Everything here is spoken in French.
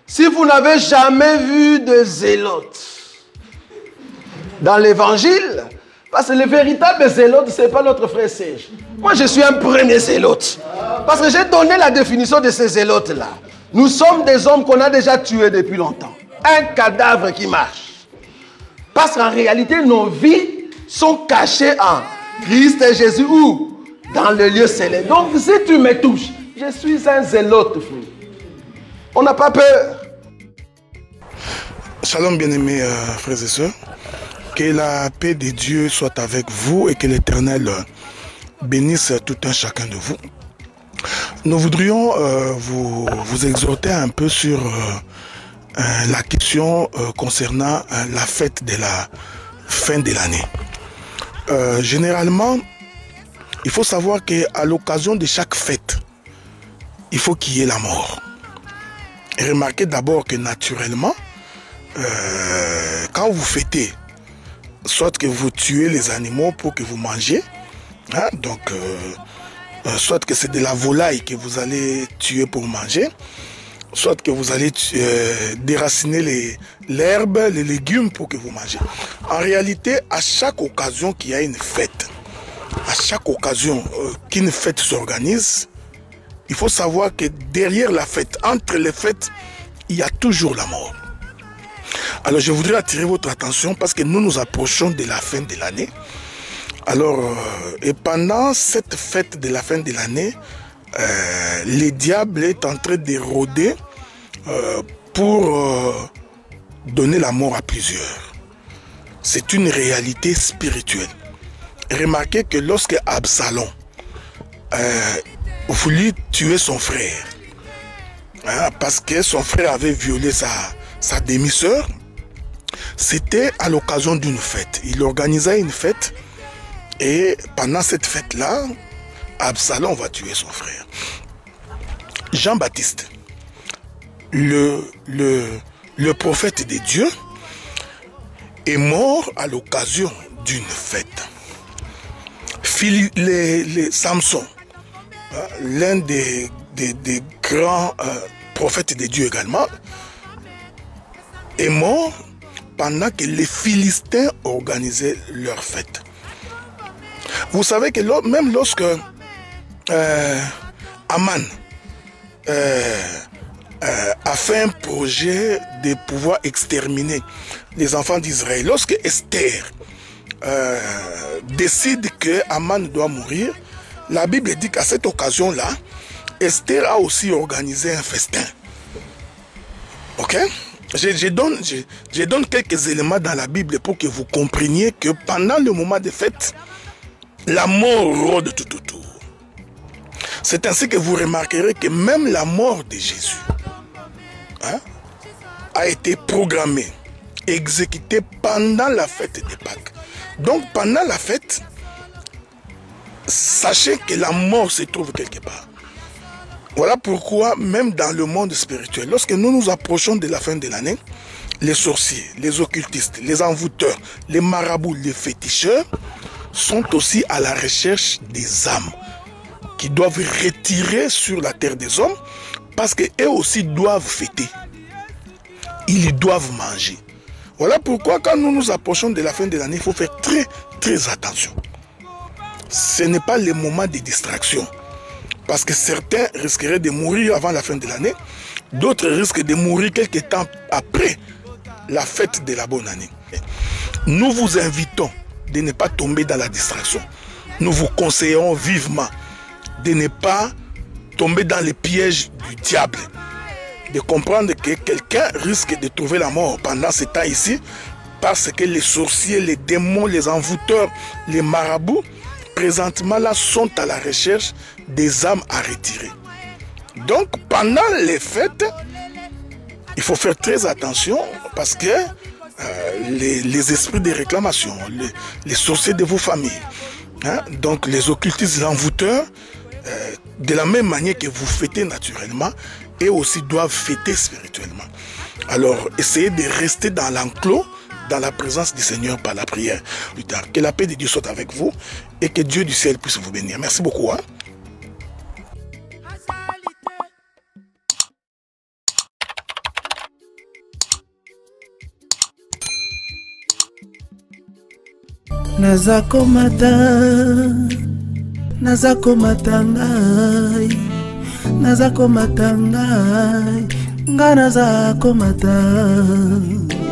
Si vous n'avez jamais vu de zélotes dans l'évangile, parce que le véritable zélote, ce n'est pas notre frère Serge. Moi, je suis un premier zélote. Parce que j'ai donné la définition de ces zélotes-là. Nous sommes des hommes qu'on a déjà tués depuis longtemps. Un cadavre qui marche. Parce qu'en réalité, nos vies sont cachées en Christ et Jésus ou dans le lieu céleste. Donc, si tu me touches, je suis un zélote, frère. On n'a pas peur. Shalom, bien-aimés frères et sœurs. Que la paix de Dieu soit avec vous et que l'Éternel bénisse tout un chacun de vous. Nous voudrions vous exhorter un peu sur la question concernant la fête de la fin de l'année. Généralement, il faut savoir qu'à l'occasion de chaque fête, il faut qu'il y ait la mort. Et remarquez d'abord que naturellement, quand vous fêtez, soit que vous tuez les animaux pour que vous mangez, hein, donc soit que c'est de la volaille que vous allez tuer pour manger, soit que vous allez déraciner l'herbe, les légumes pour que vous mangez. En réalité, à chaque occasion qu'il y a une fête, à chaque occasion qu'une fête s'organise, il faut savoir que derrière la fête, entre les fêtes, il y a toujours la mort. Alors je voudrais attirer votre attention parce que nous nous approchons de la fin de l'année. Alors, et pendant cette fête de la fin de l'année, le diable est en train de rôder pour donner la mort à plusieurs. C'est une réalité spirituelle. Remarquez que lorsque Absalom voulut tuer son frère, hein, parce que son frère avait violé sa demi-sœur, c'était à l'occasion d'une fête. Il organisait une fête et pendant cette fête-là, Absalom va tuer son frère. Jean-Baptiste, le prophète de Dieu, est mort à l'occasion d'une fête. Samson, l'un des grands prophètes de Dieu également, est mort pendant que les Philistins organisaient leur fête. Vous savez que même lorsque Aman a fait un projet de pouvoir exterminer les enfants d'Israël, lorsque Esther décide que Aman doit mourir, la Bible dit qu'à cette occasion-là, Esther a aussi organisé un festin. Ok? Je donne quelques éléments dans la Bible pour que vous compreniez que pendant le moment de fête, la mort rôde tout autour. C'est ainsi que vous remarquerez que même la mort de Jésus, hein, a été programmée, exécutée pendant la fête de Pâques. Donc pendant la fête, sachez que la mort se trouve quelque part. Voilà pourquoi, même dans le monde spirituel, lorsque nous nous approchons de la fin de l'année, les sorciers, les occultistes, les envoûteurs, les marabouts, les féticheurs sont aussi à la recherche des âmes qui doivent retirer sur la terre des hommes parce qu'eux aussi doivent fêter. Ils doivent manger. Voilà pourquoi, quand nous nous approchons de la fin de l'année, il faut faire très, très attention. Ce n'est pas le moment de distraction. Parce que certains risqueraient de mourir avant la fin de l'année, d'autres risquent de mourir quelques temps après la fête de la bonne année. Nous vous invitons de ne pas tomber dans la distraction. Nous vous conseillons vivement de ne pas tomber dans les pièges du diable. De comprendre que quelqu'un risque de trouver la mort pendant ce temps ici, parce que les sorciers, les démons, les envoûteurs, les marabouts, présentement là, sont à la recherche des âmes à retirer. Donc, pendant les fêtes, il faut faire très attention parce que les esprits de réclamation, les sorciers de vos familles, hein, donc les occultistes, les envoûteurs, de la même manière que vous fêtez naturellement, et aussi doivent fêter spirituellement. Alors, essayez de rester dans l'enclos, dans la présence du Seigneur par la prière. Plus tard, que la paix de Dieu soit avec vous et que Dieu du ciel puisse vous bénir. Merci beaucoup. Hein? Nazako mata ngai, nazako mata ngai, nga nazako mata.